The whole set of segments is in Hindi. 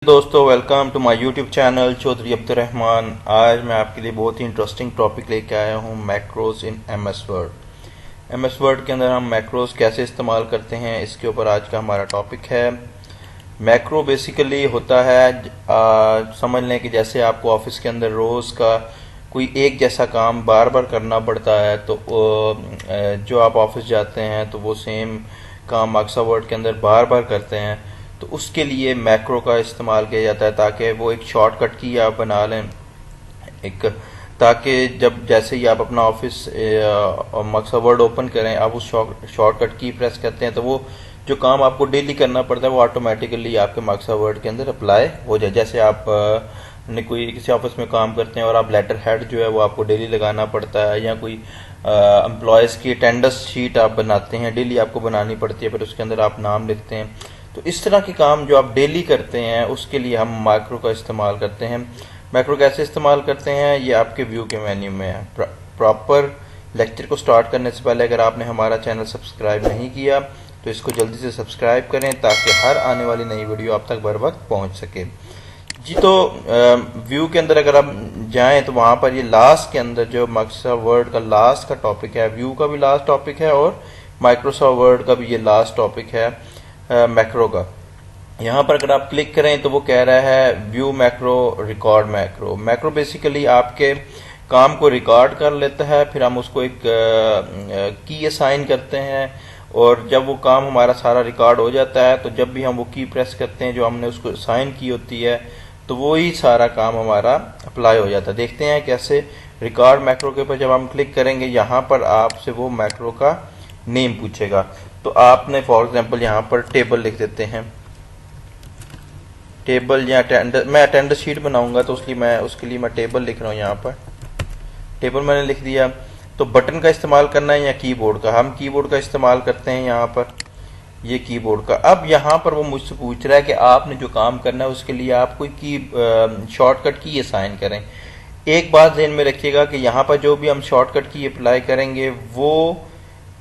दोस्तों, welcome to my YouTube channel Chaudhary Abdurrahman. आज मैं आपके लिए बहुत ही इंटरेस्टिंग टॉपिक लेके आया हूँ, macros in MS word. MS word के अंदर हम मैक्रोज कैसे इस्तेमाल करते हैं, इसके ऊपर आज का हमारा टॉपिक है। मैक्रो बेसिकली होता है, समझ लें कि जैसे आपको ऑफिस के अंदर रोज़ का कोई एक जैसा काम बार बार करना पड़ता है, तो जो आप ऑफिस जाते हैं तो वो सेम काम अक्सर वर्ड के अंदर बार बार करते हैं, तो उसके लिए मैक्रो का इस्तेमाल किया जाता है ताकि वो एक शॉर्टकट की आप बना लें, एक ताकि जब जैसे ही आप अपना ऑफिस मक्सा वर्ड ओपन करें, आप उस शॉर्टकट की प्रेस करते हैं तो वो जो काम आपको डेली करना पड़ता है वो ऑटोमेटिकली आपके मक्सा वर्ड के अंदर अप्लाई हो जाए। जैसे आप ने कोई किसी ऑफिस में काम करते हैं और आप लेटर हेड जो है वो आपको डेली लगाना पड़ता है, या कोई एम्प्लॉयज़ की अटेंडेंस शीट आप बनाते हैं, डेली आपको बनानी पड़ती है, फिर उसके अंदर आप नाम लिखते हैं। तो इस तरह के काम जो आप डेली करते हैं उसके लिए हम मैक्रो का इस्तेमाल करते हैं। मैक्रो कैसे इस्तेमाल करते हैं ये आपके व्यू के मेन्यू में है। प्रॉपर लेक्चर को स्टार्ट करने से पहले अगर आपने हमारा चैनल सब्सक्राइब नहीं किया तो इसको जल्दी से सब्सक्राइब करें ताकि हर आने वाली नई वीडियो आप तक बर वक्त पहुँच सके जी। तो व्यू के अंदर अगर आप जाएं तो वहाँ पर ये लास्ट के अंदर जो माइक्रोसॉफ्ट वर्ड का लास्ट का टॉपिक है, व्यू का भी लास्ट टॉपिक है और माइक्रोसॉफ्ट वर्ड का भी ये लास्ट टॉपिक है मैक्रो का। यहाँ पर अगर आप क्लिक करें तो वो कह रहा है view macro, record macro. Macro basically आपके काम को रिकॉर्ड कर लेता है, फिर हम उसको एक की असाइन करते हैं, और जब वो काम हमारा सारा रिकॉर्ड हो जाता है तो जब भी हम वो की प्रेस करते हैं जो हमने उसको असाइन की होती है, तो वो ही सारा काम हमारा अप्लाई हो जाता है। देखते हैं कैसे। रिकॉर्ड मैक्रो के ऊपर जब हम क्लिक करेंगे, यहाँ पर आपसे वो मैक्रो का नेम पूछेगा। तो आपने फॉर एग्जांपल यहाँ पर टेबल लिख देते हैं, टेबल या मैं अटेंडेंस शीट बनाऊंगा तो उसके लिए मैं टेबल लिख रहा हूँ। यहाँ पर टेबल मैंने लिख दिया। तो बटन का इस्तेमाल करना है या कीबोर्ड का? हम कीबोर्ड का इस्तेमाल करते हैं। यहाँ पर ये कीबोर्ड का। अब यहाँ पर वो मुझसे पूछ रहा है कि आपने जो काम करना है उसके लिए आप कोई की शॉर्टकट की असाइन करें। एक बात ध्यान में रखिएगा कि यहाँ पर जो भी हम शॉर्टकट की अप्लाई करेंगे वो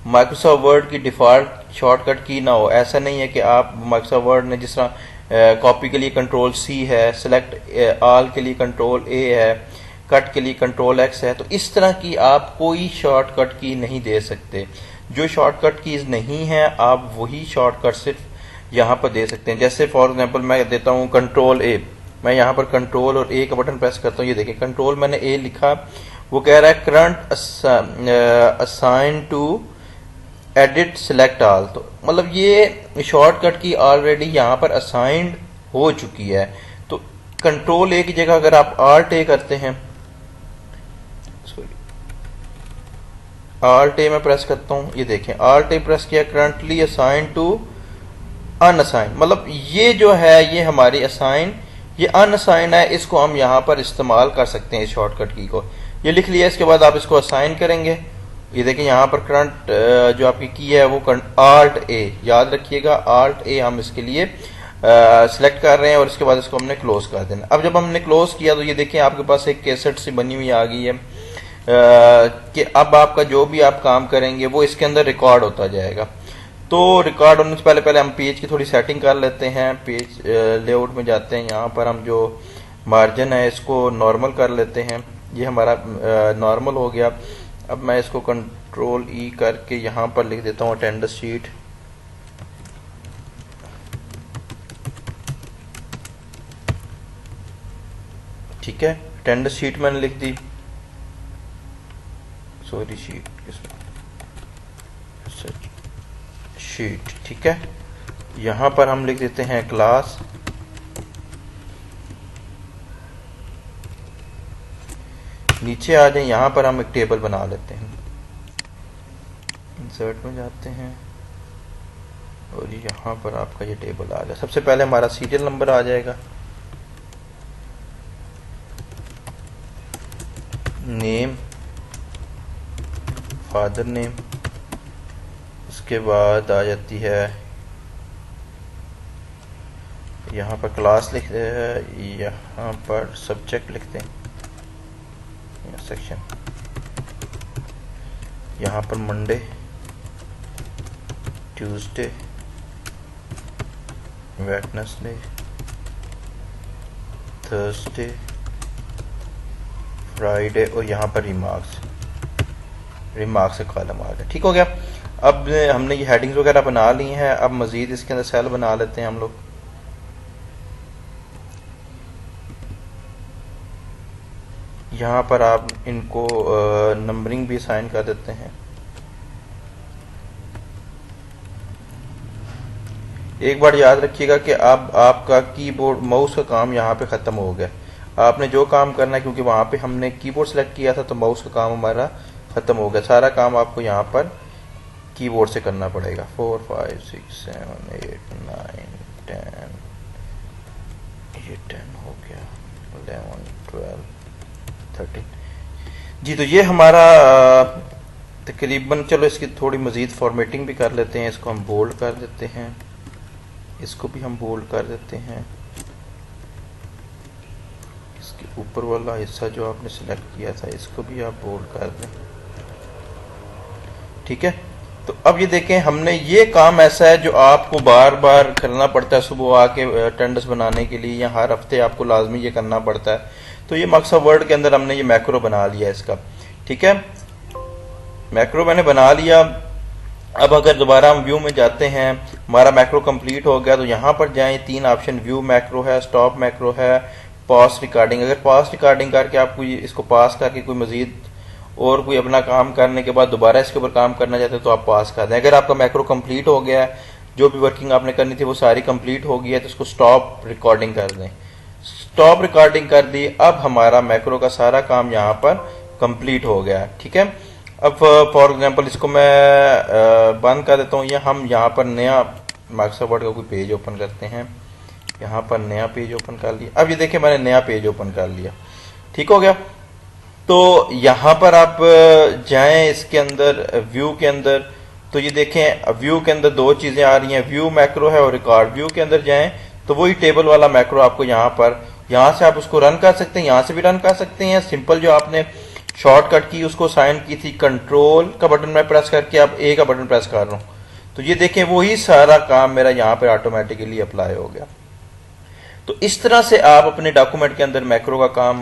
माइक्रोसॉफ्ट वर्ड की डिफ़ॉल्ट शॉर्टकट की ना हो। ऐसा नहीं है कि आप माइक्रोसॉफ्ट वर्ड ने जिस तरह कॉपी के लिए कंट्रोल सी है, सेलेक्ट ऑल के लिए कंट्रोल ए है, कट के लिए कंट्रोल एक्स है, तो इस तरह की आप कोई शॉर्टकट की नहीं दे सकते। जो शॉर्टकट कीज नहीं है आप वही शॉर्टकट सिर्फ यहाँ पर दे सकते हैं। जैसे फॉर एग्जांपल मैं देता हूँ कंट्रोल ए, मैं यहाँ पर कंट्रोल और ए का बटन प्रेस करता हूँ। ये देखिए कंट्रोल मैंने ए लिखा, वो कह रहा है current assign to edit select all. तो मतलब ये शॉर्टकट की ऑलरेडी यहाँ पर असाइंड हो चुकी है। तो कंट्रोल ए की जगह अगर आप आल्ट ए करते हैं, आल्ट ए में प्रेस करता हूं, ये देखें आल्ट ए प्रेस किया, करंटली असाइन टू अनअसाइन। मतलब ये जो है ये हमारी असाइन, ये अनअसाइन है, इसको हम यहाँ पर इस्तेमाल कर सकते हैं इस शॉर्टकट की को। ये लिख लिया, इसके बाद आप इसको असाइन करेंगे। ये देखें यहाँ पर करंट जो आपकी की है वो आल्ट ए, याद रखिएगा आल्ट ए हम इसके लिए सिलेक्ट कर रहे हैं, और इसके बाद इसको हमने क्लोज कर देना। अब जब हमने क्लोज किया तो ये देखें आपके पास एक कैसेट सी बनी हुई आ गई है कि अब आपका जो भी आप काम करेंगे वो इसके अंदर रिकॉर्ड होता जाएगा। तो रिकॉर्ड होने से पहले पहले हम पेज की थोड़ी सेटिंग कर लेते हैं। पेज लेआउट में जाते हैं, यहाँ पर हम जो मार्जिन है इसको नॉर्मल कर लेते हैं। ये हमारा नॉर्मल हो गया। अब मैं इसको कंट्रोल ई करके यहाँ पर लिख देता हूँ अटेंडेंस शीट। ठीक है, अटेंडेंस शीट मैंने लिख दी, सॉरी शीट किसमें, शीट। ठीक है, यहां पर हम लिख देते हैं क्लास। नीचे आ जाए, यहां पर हम एक टेबल बना लेते हैं। इंसर्ट में जाते हैं और यहां पर आपका ये टेबल आ गया। सबसे पहले हमारा सीरियल नंबर आ जाएगा, नेम, फादर नेम, उसके बाद आ जाती है यहाँ पर क्लास लिखते हैं, यहाँ पर सब्जेक्ट लिखते हैं सेक्शन, यहाँ पर Monday, Tuesday, Wednesday, Thursday, Friday और यहाँ पर रिमार्क्स का कॉलम आ गया। ठीक हो गया। अब हमने ये हेडिंग्स वगैरह बना ली हैं। अब मजीद इसके अंदर सेल बना लेते हैं हम लोग। यहाँ पर आप इनको नंबरिंग भी असाइन कर देते हैं। एक बार याद रखिएगा कि अब आपका कीबोर्ड माउस का काम यहाँ पे ख़त्म हो गया। आपने जो काम करना है, क्योंकि वहाँ पे हमने कीबोर्ड सेलेक्ट किया था तो माउस का काम हमारा ख़त्म हो गया। सारा काम आपको यहाँ पर कीबोर्ड से करना पड़ेगा। 4 5 6 7 8 9 10, ये 10 हो गया, 11 12 13 जी। तो ये हमारा तकरीबन, चलो इसकी थोड़ी मज़ीद फॉर्मेटिंग भी कर लेते हैं। इसको हम बोल्ड कर देते हैं, इसको भी हम बोल्ड कर देते हैं। इसके ऊपर वाला हिस्सा जो आपने सिलेक्ट किया था इसको भी आप बोल्ड कर दें। ठीक है। तो अब ये देखें, हमने ये काम ऐसा है जो आपको बार बार करना पड़ता है। सुबह आके अटेंडेंस बनाने के लिए या हर हफ्ते आपको लाजमी ये करना पड़ता है। तो ये मकसद वर्ड के अंदर हमने ये मैक्रो बना लिया इसका। ठीक है, मैक्रो मैंने बना लिया। अब अगर दोबारा हम व्यू में जाते हैं, हमारा मैक्रो कंप्लीट हो गया, तो यहाँ पर जाएं, 3 ऑप्शन, व्यू मैक्रो है, स्टॉप मैक्रो है, पॉज रिकॉर्डिंग। अगर पॉज रिकॉर्डिंग करके आप कोई इसको पास करके कोई मजीद और कोई अपना काम करने के बाद दोबारा इसके ऊपर काम करना चाहते हैं तो आप पास कर दें। अगर आपका मैक्रो कंप्लीट हो गया है, जो भी वर्किंग आपने करनी थी वो सारी कंप्लीट हो गई है, तो इसको स्टॉप रिकॉर्डिंग कर दें। स्टॉप रिकॉर्डिंग कर दी। अब हमारा मैक्रो का सारा काम यहाँ पर कंप्लीट हो गया है। ठीक है। अब फॉर एग्जांपल इसको मैं बंद कर देता हूँ, या हम यहाँ पर नया माइक्रोसॉफ्ट वर्ड का कोई पेज ओपन करते हैं। यहाँ पर नया पेज ओपन कर लिया। अब ये देखिए मैंने नया पेज ओपन कर लिया। ठीक हो गया। तो यहाँ पर आप जाएं इसके अंदर, व्यू के अंदर, तो ये देखें व्यू के अंदर 2 चीजें आ रही हैं, व्यू मैक्रो है और रिकॉर्ड। व्यू के अंदर जाएं तो वही टेबल वाला मैक्रो आपको यहाँ से आप उसको रन कर सकते हैं, यहाँ से भी रन कर सकते हैं। सिंपल जो आपने शॉर्टकट की उसको साइन की थी, कंट्रोल का बटन मैं प्रेस करके अब ए का बटन प्रेस कर रहा हूं, तो ये देखें वही सारा काम मेरा यहाँ पे ऑटोमेटिकली अप्लाई हो गया। तो इस तरह से आप अपने डॉक्यूमेंट के अंदर मैक्रो का काम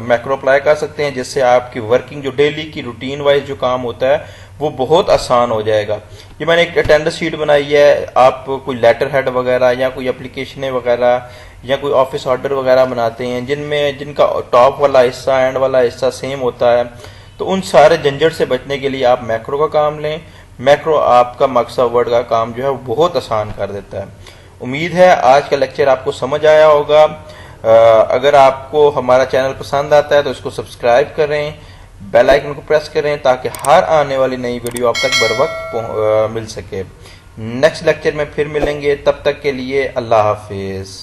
मैक्रो अप्लाई कर सकते हैं, जिससे आपकी वर्किंग जो डेली की रूटीन वाइज जो काम होता है वो बहुत आसान हो जाएगा। ये मैंने एक अटेंडेंस शीट बनाई है। आप कोई लेटर हेड वगैरह या कोई एप्लीकेशन वगैरह या कोई ऑफिस ऑर्डर वगैरह बनाते हैं जिनका टॉप वाला हिस्सा एंड वाला हिस्सा सेम होता है, तो उन सारे झंझट से बचने के लिए आप मैक्रो का काम लें। मैक्रो आपका माइक्रोसॉफ्ट वर्ड का काम जो है वो बहुत आसान कर देता है। उम्मीद है आज का लेक्चर आपको समझ आया होगा। अगर आपको हमारा चैनल पसंद आता है तो इसको सब्सक्राइब करें, बेल आइकन को प्रेस करें ताकि हर आने वाली नई वीडियो आप तक बर वक्त मिल सके। नेक्स्ट लेक्चर में फिर मिलेंगे, तब तक के लिए अल्लाह हाफिज।